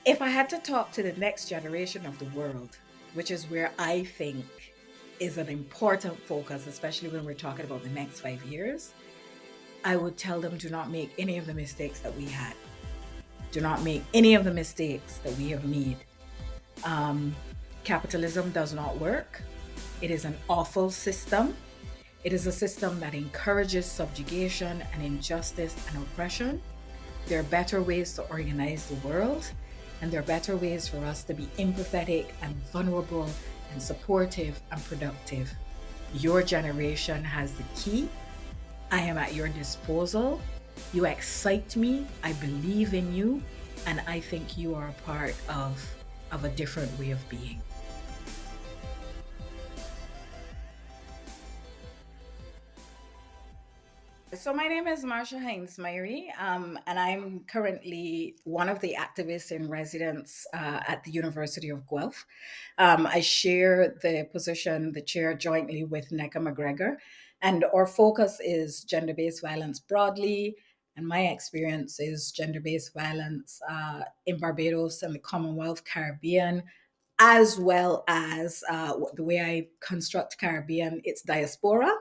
If I had to talk to the next generation of the world, which is where I think is an important focus, especially when we're talking about the next 5 years, I would tell them do not make any of the mistakes that we had. Do not make any of the mistakes that we have made. Um, Capitalism does not work. It is an awful system. It is a system that encourages subjugation and injustice and oppression. There are better ways to organize the world, and there are better ways for us to be empathetic and vulnerable and supportive and productive. Your generation has the key. I am at your disposal. You excite me. I believe in you. And I think you are a part of a different way of being. So my name is Marsha Hinds Myrie, and I'm currently one of the activists in residence at the University of Guelph. I share the position, the chair, jointly with Neka McGregor, and our focus is gender-based violence broadly. And my experience is gender-based violence in Barbados and the Commonwealth Caribbean, as well as the way I construct Caribbean, its diaspora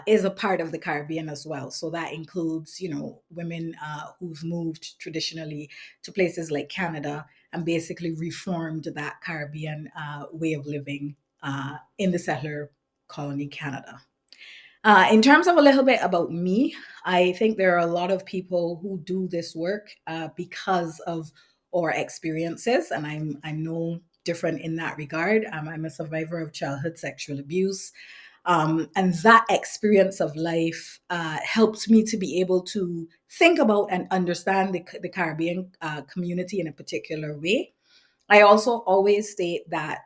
is a part of the Caribbean as well. So that includes, women who've moved traditionally to places like Canada and basically reformed that Caribbean way of living in the settler colony Canada. In terms of a little bit about me, I think there are a lot of people who do this work because of our experiences, and I'm no different in that regard. I'm a survivor of childhood sexual abuse, and that experience of life helped me to be able to think about and understand the Caribbean community in a particular way. I also always state that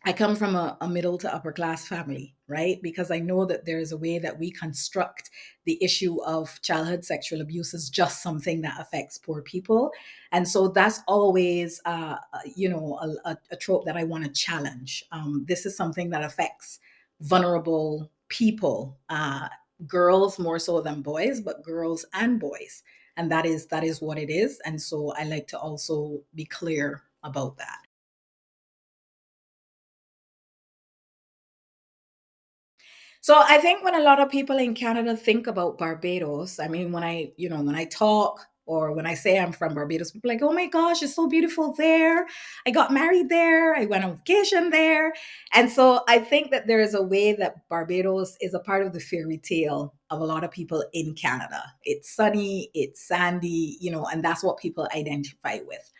I come from a middle to upper class family, right? Because I know that there is a way that we construct the issue of childhood sexual abuse as just something that affects poor people. And so that's always, a trope that I want to challenge. This is something that affects vulnerable people, girls more so than boys, but girls and boys. And that is what it is. And so I like to also be clear about that. So I think when a lot of people in Canada think about Barbados, I mean, when I talk or when I say I'm from Barbados, people are like, oh my gosh, it's so beautiful there. I got married there. I went on vacation there. And so I think that there is a way that Barbados is a part of the fairy tale of a lot of people in Canada. It's sunny, it's sandy, and that's what people identify with.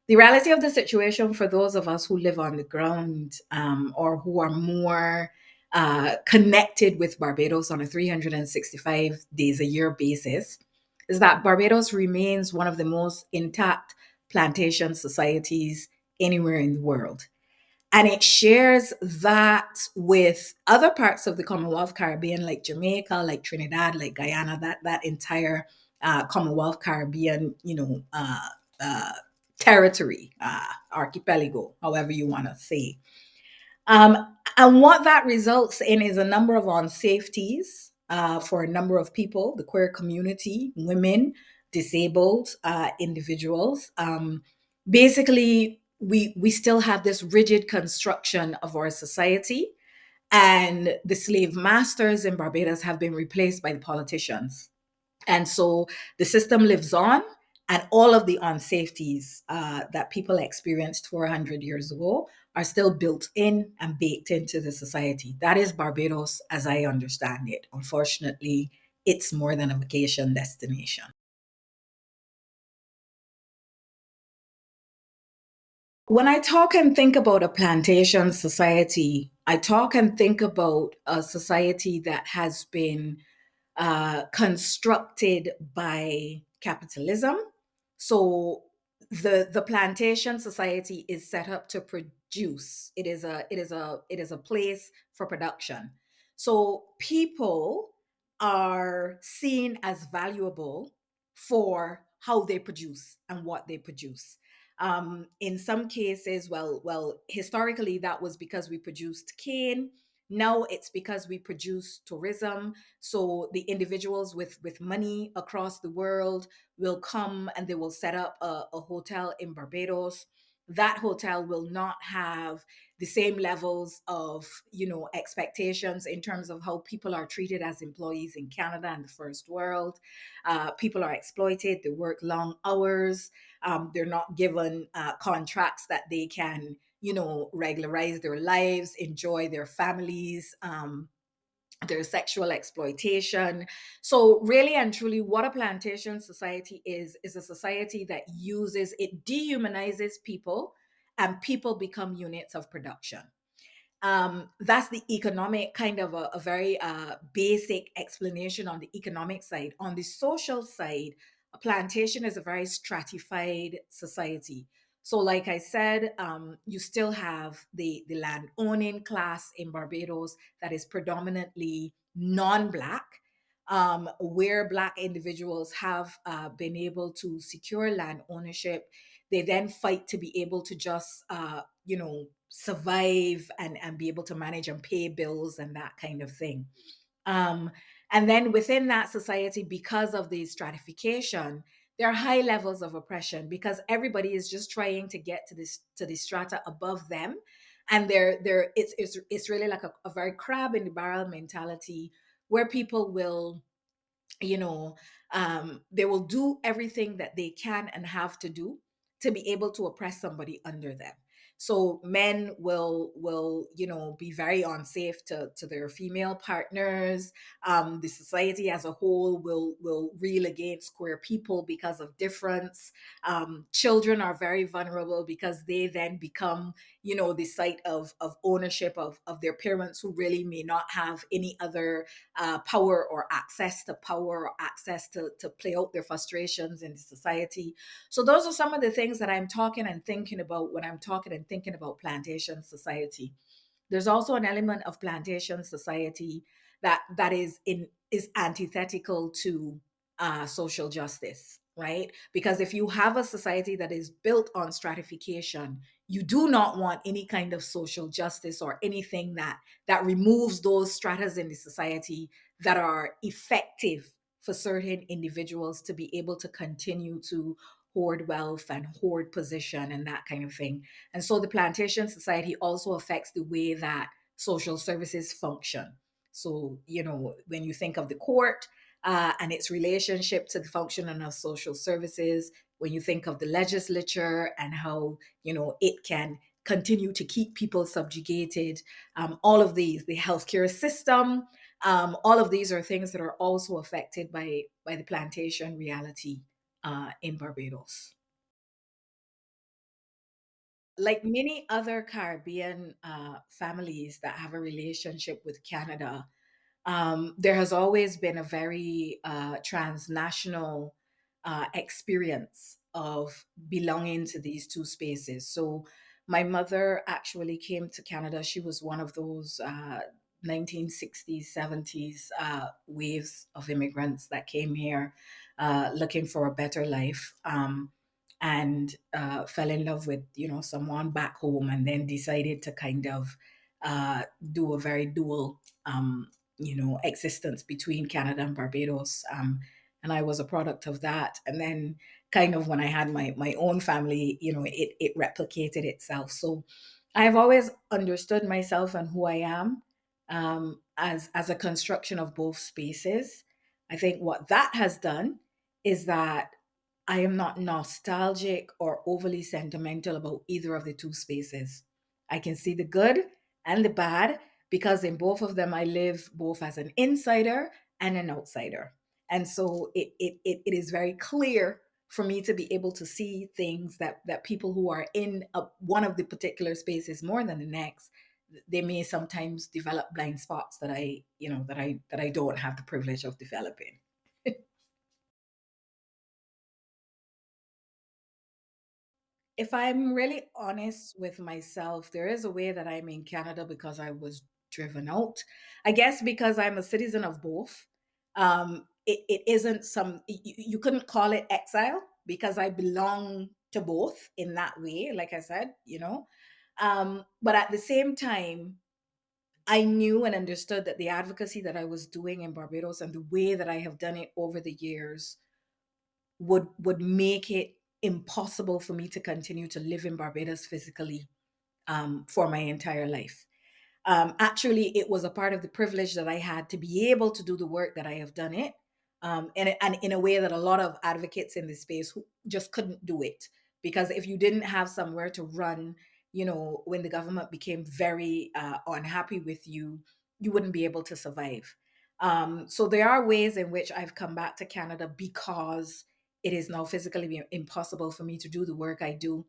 The reality of the situation for those of us who live on the ground or who are more connected with Barbados on a 365 days a year basis is that Barbados remains one of the most intact plantation societies anywhere in the world. And it shares that with other parts of the Commonwealth Caribbean, like Jamaica, like Trinidad, like Guyana, that entire Commonwealth Caribbean, uh, territory, archipelago, however you want to say. And what that results in is a number of unsafeties for a number of people, the queer community, women, disabled individuals. Basically, we still have this rigid construction of our society, and the slave masters in Barbados have been replaced by the politicians. And so the system lives on, and all of the unsafeties that people experienced 400 years ago are still built in and baked into the society. That is Barbados as I understand it. Unfortunately, it's more than a vacation destination. When I talk and think about a plantation society, I talk and think about a society that has been constructed by capitalism. So the plantation society is set up to produce. It is a place for production. So people are seen as valuable for how they produce and what they produce. In some cases, well, historically, that was because we produced cane. Now it's because we produce tourism. So the individuals with money across the world will come and they will set up a hotel in Barbados. That hotel will not have the same levels of, expectations in terms of how people are treated as employees in Canada and the first world. People are exploited. They work long hours. They're not given contracts that they can, regularize their lives, enjoy their families. There's sexual exploitation. So really and truly, what a plantation society is a society that uses, it dehumanizes people, and people become units of production. That's the economic kind of a very basic explanation on the economic side. On the social side, a plantation is a very stratified society. So, like I said, you still have the land owning class in Barbados that is predominantly non-black, where black individuals have been able to secure land ownership. They then fight to be able to just survive and be able to manage and pay bills and that kind of thing. um, and then within that society, because of the stratification, there are high levels of oppression because everybody is just trying to get to the strata above them. And it's really like a very crab in the barrel mentality, where people will, you know they will do everything that they can and have to do to be able to oppress somebody under them. So men will be very unsafe to their female partners. The society as a whole will reel against queer people because of difference. Children are very vulnerable because they then become, the site of ownership of their parents, who really may not have any other power or access to power or access to play out their frustrations in society. So those are some of the things that I'm talking and thinking about when I'm talking and thinking about plantation society. There's also an element of plantation society that is antithetical to social justice, right? Because if you have a society that is built on stratification, you do not want any kind of social justice or anything that removes those stratas in the society that are effective for certain individuals to be able to continue to hoard wealth and hoard position and that kind of thing. And so the plantation society also affects the way that social services function. So, when you think of the court and its relationship to the functioning of social services, when you think of the legislature and how, it can continue to keep people subjugated, all of these, the healthcare system, all of these are things that are also affected by the plantation reality in Barbados. Like many other Caribbean families that have a relationship with Canada, there has always been a very transnational experience of belonging to these two spaces. So, my mother actually came to Canada. She was one of those 1960s, 70s waves of immigrants that came here looking for a better life. And fell in love with someone back home, and then decided to kind of do a very dual existence between Canada and Barbados. And I was a product of that. And then kind of when I had my own family, it replicated itself. So I've always understood myself and who I am as a construction of both spaces. I think what that has done is that I am not nostalgic or overly sentimental about either of the two spaces. I can see the good and the bad because in both of them I live both as an insider and an outsider. And so it is very clear for me to be able to see things that people who are in one of the particular spaces more than the next, they may sometimes develop blind spots that I don't have the privilege of developing. If I'm really honest with myself, there is a way that I'm in Canada because I was driven out. I guess because I'm a citizen of both. It isn't you couldn't call it exile because I belong to both in that way, like I said. But at the same time, I knew and understood that the advocacy that I was doing in Barbados and the way that I have done it over the years would make it impossible for me to continue to live in Barbados physically for my entire life. Actually, it was a part of the privilege that I had to be able to do the work that I have done it, and in a way that a lot of advocates in this space who just couldn't do it, because if you didn't have somewhere to run, when the government became very unhappy with you, you wouldn't be able to survive. So there are ways in which I've come back to Canada because it is now physically impossible for me to do the work I do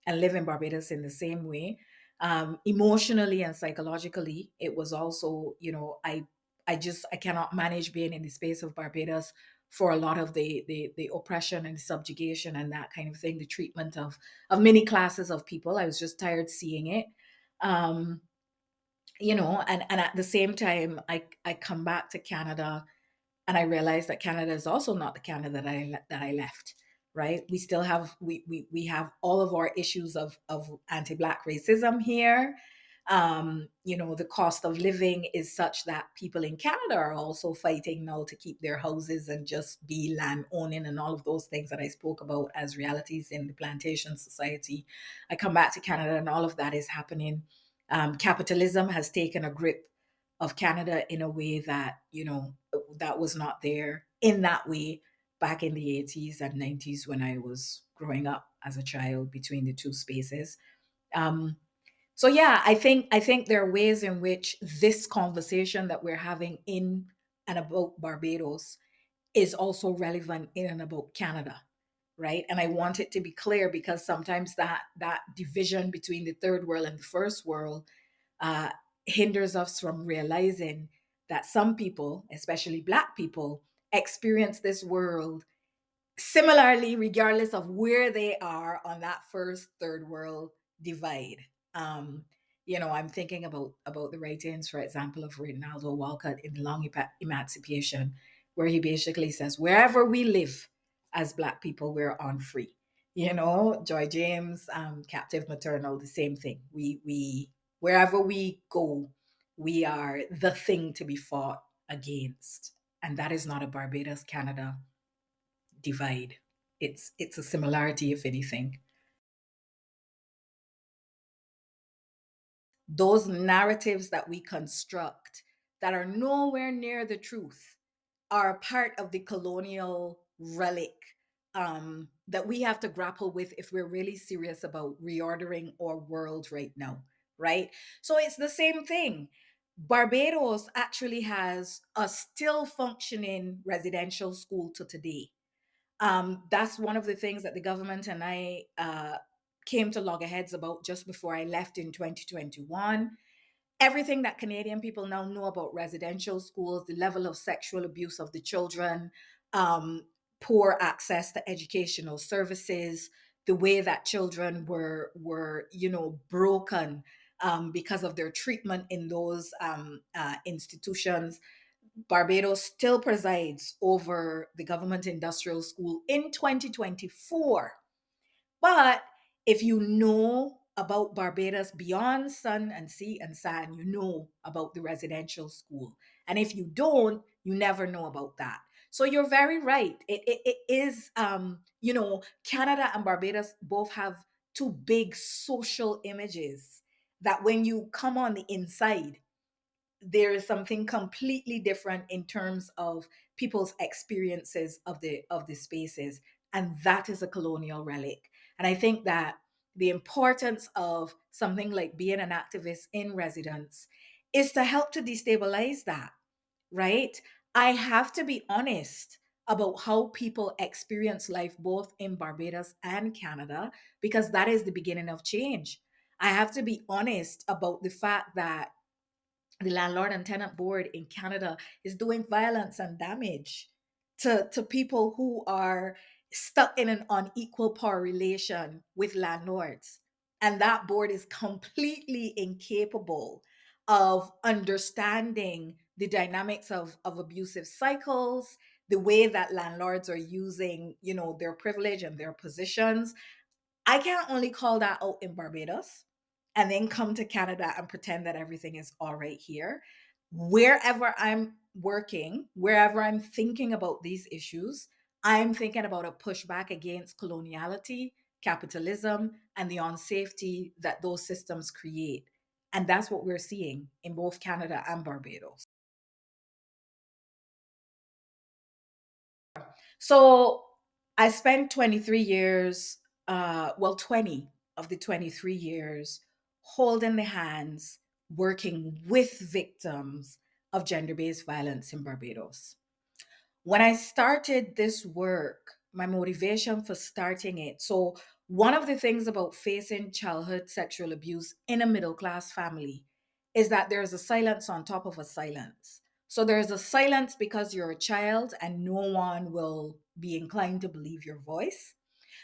and live in Barbados in the same way. Emotionally and psychologically, it was also, I cannot manage being in the space of Barbados for a lot of the oppression and subjugation and that kind of thing, the treatment of many classes of people. I was just tired seeing it. um and at the same time, I come back to Canada, and I realized that Canada is also not the Canada that I left. Right? We still have we have all of our issues of anti-black racism here. The cost of living is such that people in Canada are also fighting now to keep their houses and just be land owning and all of those things that I spoke about as realities in the plantation society. I come back to Canada and all of that is happening. Capitalism has taken a grip of Canada in a way that, that was not there in that way back in the 80s and 90s when I was growing up as a child between the two spaces. Um, so yeah, I think there are ways in which this conversation that we're having in and about Barbados is also relevant in and about Canada, right? And I want it to be clear because sometimes that division between the third world and the first world uh, hinders us from realizing that some people, especially Black people, experience this world similarly, regardless of where they are on that first third world divide. Um, I'm thinking about the writings, for example, of Ronaldo Walcott in Long Emancipation, where he basically says, "Wherever we live as Black people, we're on free." Joy James, Captive Maternal, the same thing. We wherever we go, we are the thing to be fought against, and that is not a Barbados, Canada divide. It's a similarity, if anything. Those narratives that we construct that are nowhere near the truth are a part of the colonial relic that we have to grapple with if we're really serious about reordering our world right now, right? So it's the same thing. Barbados actually has a still functioning residential school to today. That's one of the things that the government and I came to loggerheads about just before I left in 2021. Everything that Canadian people now know about residential schools, the level of sexual abuse of the children, um, poor access to educational services, the way that children were broken because of their treatment in those institutions. Barbados still presides over the government industrial school in 2024. But if you know about Barbados beyond sun and sea and sand, you know about the residential school. And if you don't, you never know about that. So you're very right. It is, Canada and Barbados both have two big social images that when you come on the inside, there is something completely different in terms of people's experiences of the spaces, and that is a colonial relic. And I think that the importance of something like being an activist in residence is to help to destabilize that, right? I have to be honest about how people experience life both in Barbados and Canada, because that is the beginning of change. I have to be honest about the fact that the landlord and tenant board in Canada is doing violence and damage to people who are stuck in an unequal power relation with landlords. And that board is completely incapable of understanding the dynamics of abusive cycles, the way that landlords are using, their privilege and their positions. I can't only call that out in Barbados. and then come to Canada and pretend that everything is all right here. Wherever I'm working, wherever I'm thinking about these issues, I'm thinking about a pushback against coloniality, capitalism, and the unsafety that those systems create. And that's what we're seeing in both Canada and Barbados. So I spent 23 years, 20 of the 23 years, holding the hands, working with victims of gender based violence in Barbados. When I started this work, my motivation for starting it. So, one of the things about facing childhood sexual abuse in a middle class family is that there's a silence on top of a silence. So, there's a silence because you're a child and no one will be inclined to believe your voice.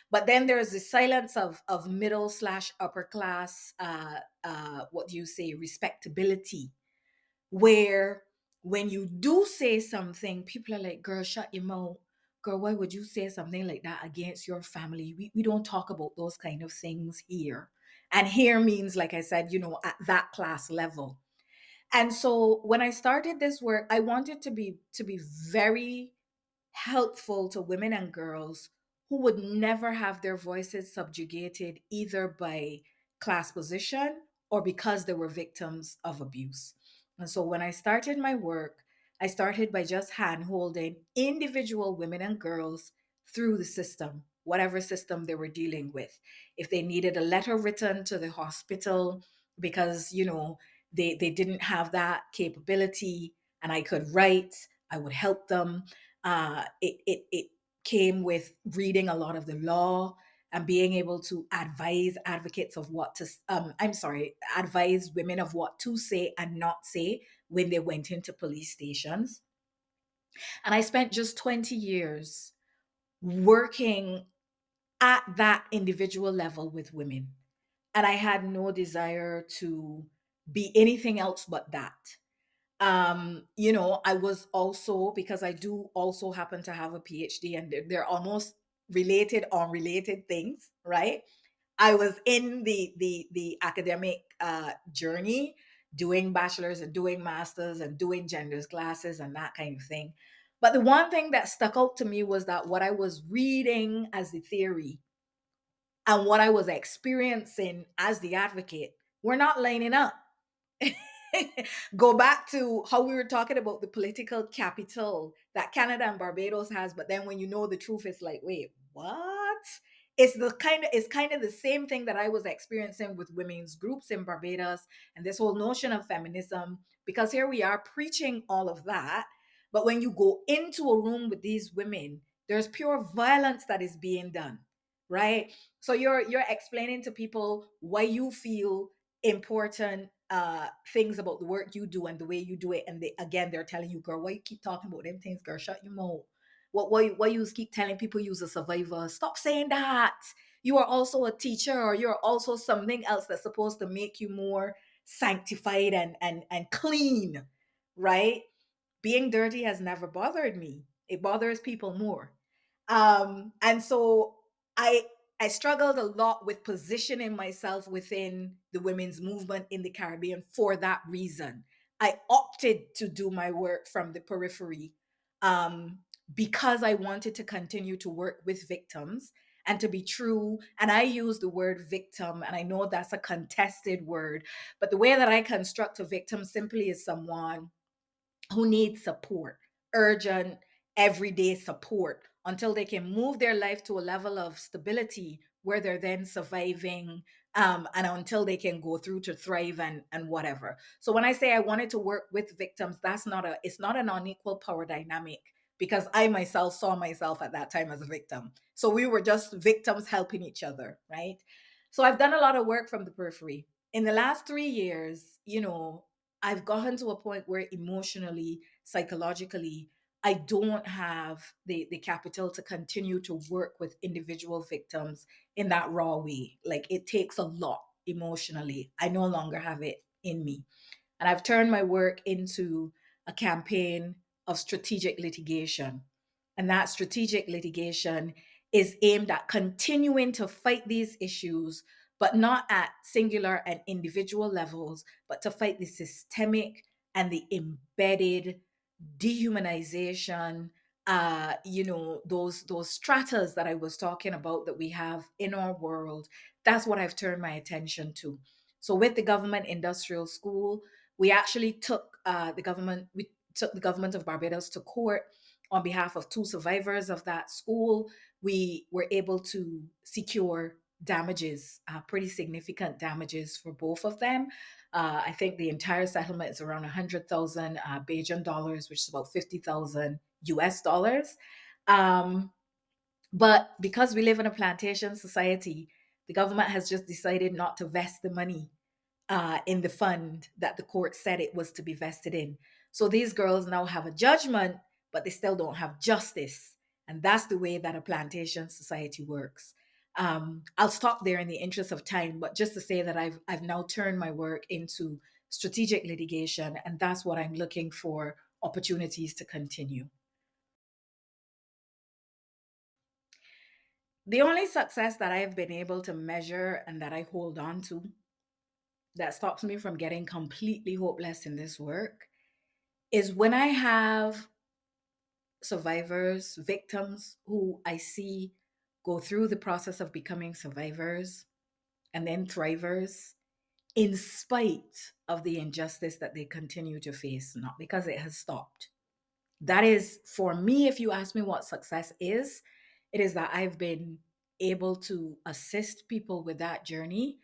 But then there's the silence of middle slash upper class, what do you say, respectability, where when you do say something, people are like, girl, shut your mouth. Girl, why would you say something like that against your family? We don't talk about those kind of things here. And here means, like I said, at that class level. And so when I started this work, I wanted to be very helpful to women and girls who would never have their voices subjugated either by class position or because they were victims of abuse. And so when I started my work, I started by just hand holding individual women and girls through the system, whatever system they were dealing with. If they needed a letter written to the hospital because, they didn't have that capability and I could write, I would help them. It came with reading a lot of the law and being able to advise advocates of what to advise women of what to say and not say when they went into police stations. And I spent just 20 years working at that individual level with women, and I had no desire to be anything else but that. I was also, because I do also happen to have a PhD, and they're almost related, unrelated things, right? I was in the academic journey, doing bachelor's and doing masters and doing genders classes and that kind of thing. But the one thing that stuck out to me was that what I was reading as the theory and what I was experiencing as the advocate were not lining up. Go back to how we were talking about the political capital that Canada and Barbados has, but then when you know the truth, it's like, wait, what? It's kind of the same thing that I was experiencing with women's groups in Barbados and this whole notion of feminism, because here we are preaching all of that, but when you go into a room with these women, there's pure violence that is being done, right? So you're explaining to people why you feel important things about the work you do and the way you do it, and they're telling you, girl, why you keep talking about them things, girl, shut your mouth. Why you keep telling people you're a survivor? Stop saying that. You are also a teacher, or you're also something else that's supposed to make you more sanctified and clean, right? Being dirty has never bothered me. It bothers people more. And so I I struggled a lot with positioning myself within the women's movement in the Caribbean for that reason. I opted to do my work from the periphery, um, because I wanted to continue to work with victims and to be true. And I use the word victim, and I know that's a contested word, but the way that I construct a victim simply is someone who need support, urgent, everyday support until they can move their life to a level of stability where they're then surviving, and until they can go through to thrive and whatever. So when I say I wanted to work with victims, it's not an unequal power dynamic, because I myself saw myself at that time as a victim. So we were just victims helping each other, right? So I've done a lot of work from the periphery. In the last 3 years, I've gotten to a point where emotionally, psychologically, I don't have the capital to continue to work with individual victims in that raw way. Like, it takes a lot emotionally. I no longer have it in me. And I've turned my work into a campaign of strategic litigation. And that strategic litigation is aimed at continuing to fight these issues, but not at singular and individual levels, but to fight the systemic and the embedded dehumanization, those stratas that I was talking about that we have in our world. That's what I've turned my attention to. So with the government industrial school, we actually took the government of Barbados to court on behalf of two survivors of that school. We were able to secure damages, pretty significant damages for both of them. I think the entire settlement is around 100,000 Bajan dollars, which is about 50,000 US dollars. Um, but because we live in a plantation society, the government has just decided not to vest the money in the fund that the court said it was to be vested in. So these girls now have a judgment, but they still don't have justice. And that's the way that a plantation society works. I'll stop there in the interest of time, but just to say that I've now turned my work into strategic litigation, and that's what I'm looking for opportunities to continue. The only success that I've been able to measure and that I hold on to that stops me from getting completely hopeless in this work is when I have survivors, victims who I see go through the process of becoming survivors and then thrivers in spite of the injustice that they continue to face, not because it has stopped. That is, for me, if you ask me what success is, it is that I've been able to assist people with that journey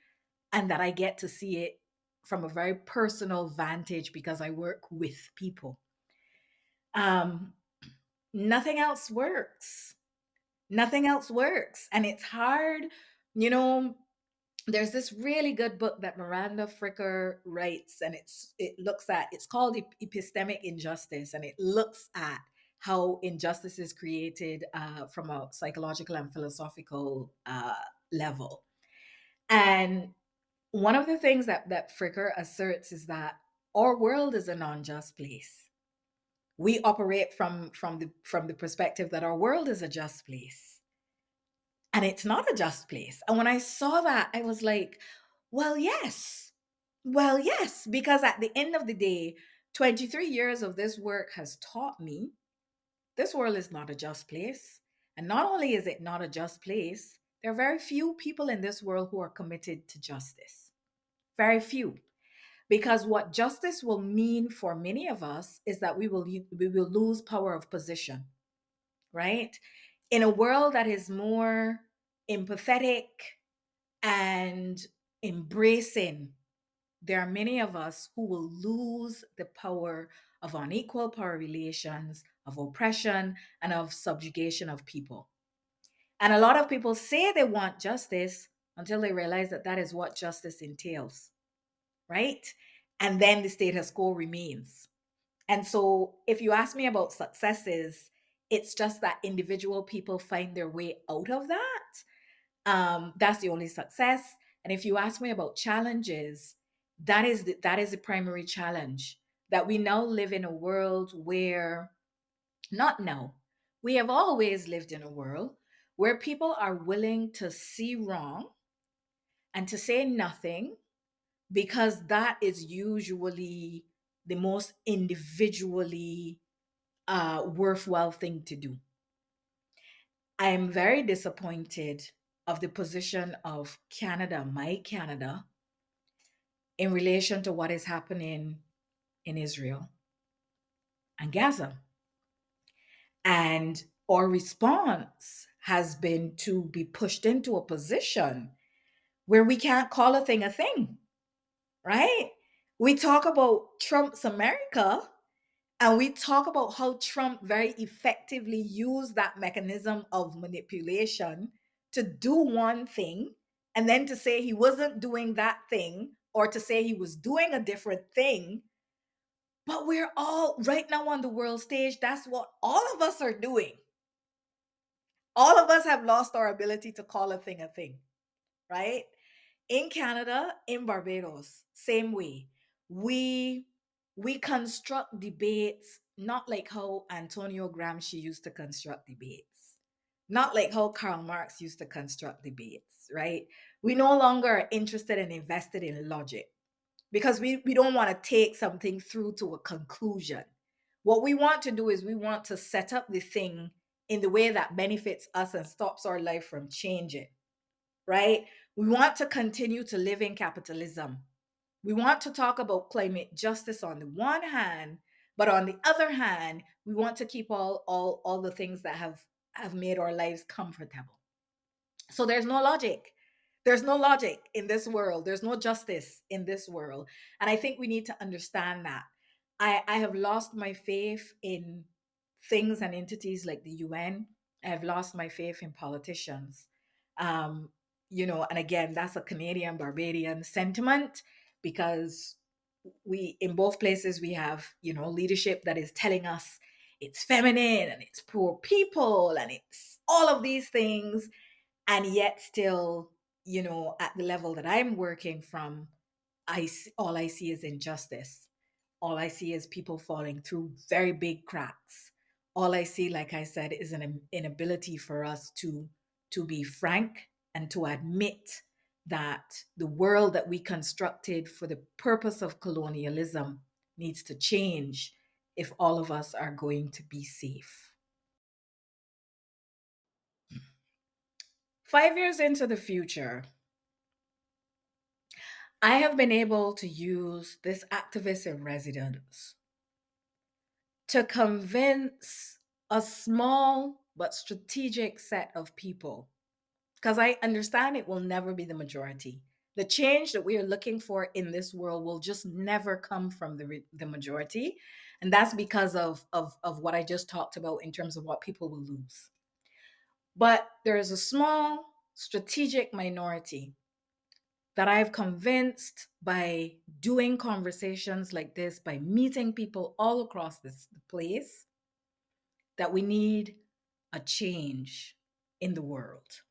and that I get to see it from a very personal vantage because I work with people. Um, Nothing else works. Nothing else works. And it's hard. You know, there's this really good book that Miranda Fricker writes, and it's called Epistemic Injustice, and it looks at how injustice is created from a psychological and philosophical level. And one of the things that Fricker asserts is that our world is an unjust place. We operate from the perspective that our world is a just place, and it's not a just place. And when I saw that, I was like, well, yes. Well, yes, because at the end of the day, 23 years of this work has taught me this world is not a just place. And not only is it not a just place, there are very few people in this world who are committed to justice. Very few. Because what justice will mean for many of us is that we will lose power of position, right? In a world that is more empathetic and embracing, there are many of us who will lose the power of unequal power relations, of oppression, and of subjugation of people. And a lot of people say they want justice until they realize that that is what justice entails, right? And then the status quo remains. And so, if you ask me about successes, it's just that individual people find their way out of that. That's the only success. And if you ask me about challenges, that is the primary challenge, that we now live in a world where, not now, we have always lived in a world where people are willing to see wrong and to say nothing because that is usually the most individually worthwhile thing to do. I am very disappointed of the position of Canada, my Canada, in relation to what is happening in Israel and Gaza. And our response has been to be pushed into a position where we can't call a thing, right? We talk about Trump's America, and we talk about how Trump very effectively used that mechanism of manipulation to do one thing and then to say he wasn't doing that thing or to say he was doing a different thing. But we're all right now on the world stage. That's what all of us are doing. All of us have lost our ability to call a thing, right? In Canada, in Barbados, same way. We we construct debates not like how Antonio Gramsci used to construct debates, not like how Karl Marx used to construct debates, right? We no longer are interested and invested in logic because we don't want to take something through to a conclusion. What we want to do is we want to set up the thing in the way that benefits us and stops our life from changing, right? We want to continue to live in capitalism. We want to talk about climate justice on the one hand, but on the other hand, we want to keep all the things that have made our lives comfortable. So there's no logic. There's no logic in this world. There's no justice in this world. And I think we need to understand that. I have lost my faith in things and entities like the UN. I have lost my faith in politicians. Um, and again, that's a Canadian Barbadian sentiment because we in both places we have, leadership that is telling us it's feminine and it's poor people and it's all of these things, and yet still, at the level that I'm working from, all I see is injustice. All I see is people falling through very big cracks. All I see, like I said, is an inability for us to be frank and to admit that the world that we constructed for the purpose of colonialism needs to change if all of us are going to be safe. 5 years into the future, I have been able to use this activist in residence to convince a small but strategic set of people, because I understand it will never be the majority. The change that we are looking for in this world will just never come from the majority. And that's because of what I just talked about in terms of what people will lose. But there is a small strategic minority that I've convinced by doing conversations like this, by meeting people all across this place, that we need a change in the world.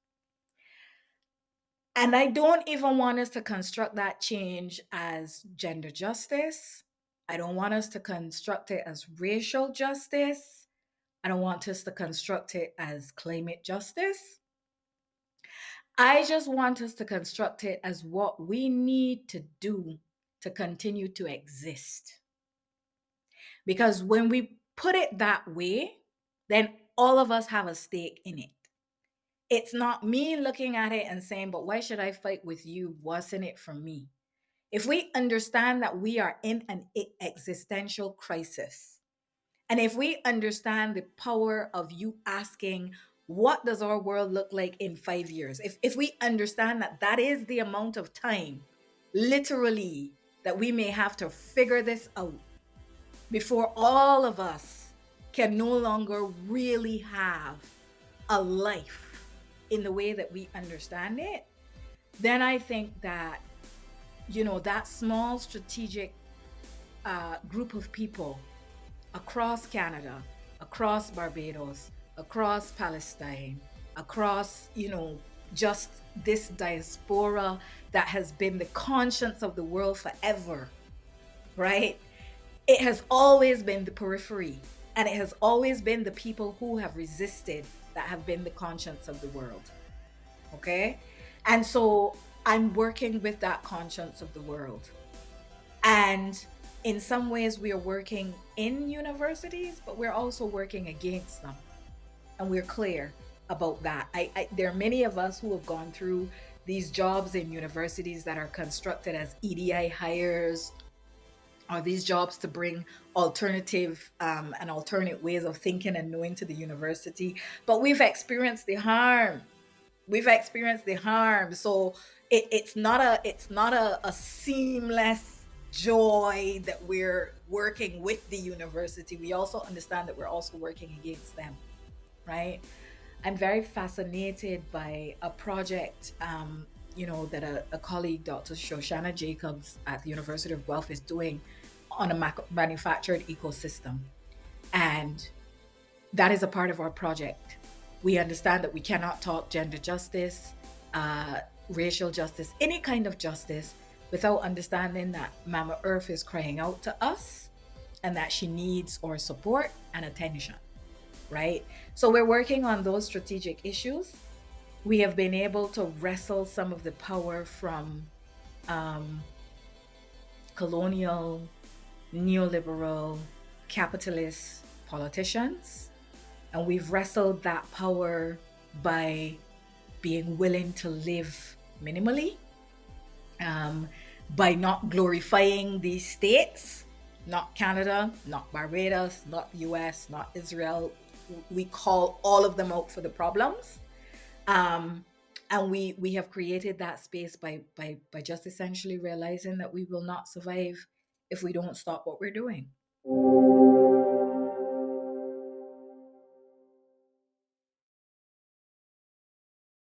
And I don't even want us to construct that change as gender justice. I don't want us to construct it as racial justice. I don't want us to construct it as climate justice. I just want us to construct it as what we need to do to continue to exist. Because when we put it that way, then all of us have a stake in it. It's not me looking at it and saying, but why should I fight with you? What's in it for me? If we understand that we are in an existential crisis, and if we understand the power of you asking, what does our world look like in 5 years? If we understand that that is the amount of time, literally, that we may have to figure this out before all of us can no longer really have a life in the way that we understand it, then I think that, that small strategic group of people across Canada, across Barbados, across Palestine, across, just this diaspora that has been the conscience of the world forever, right? It has always been the periphery, and it has always been the people who have resisted that have been the conscience of the world. Okay? And so I'm working with that conscience of the world. And in some ways, we are working in universities, but we're also working against them. And we're clear about that. There are many of us who have gone through these jobs in universities that are constructed as EDI hires, or these jobs to bring alternative and alternate ways of thinking and knowing to the university. But we've experienced the harm. We've experienced the harm. So it's not a seamless joy that we're working with the university. We also understand that we're also working against them, right? I'm very fascinated by a project, that a colleague, Dr. Shoshana Jacobs at the University of Guelph, is doing on a manufactured ecosystem. And that is a part of our project. We understand that we cannot talk gender justice, racial justice, any kind of justice, without understanding that Mama Earth is crying out to us and that she needs our support and attention. right? So we're working on those strategic issues. We have been able to wrestle some of the power from um, colonial, neoliberal, capitalist politicians. And we've wrestled that power by being willing to live minimally, um, by not glorifying these states, not Canada, not Barbados, not US, not Israel. We call all of them out for the problems. Um, and we have created that space by just essentially realizing that we will not survive if we don't stop what we're doing.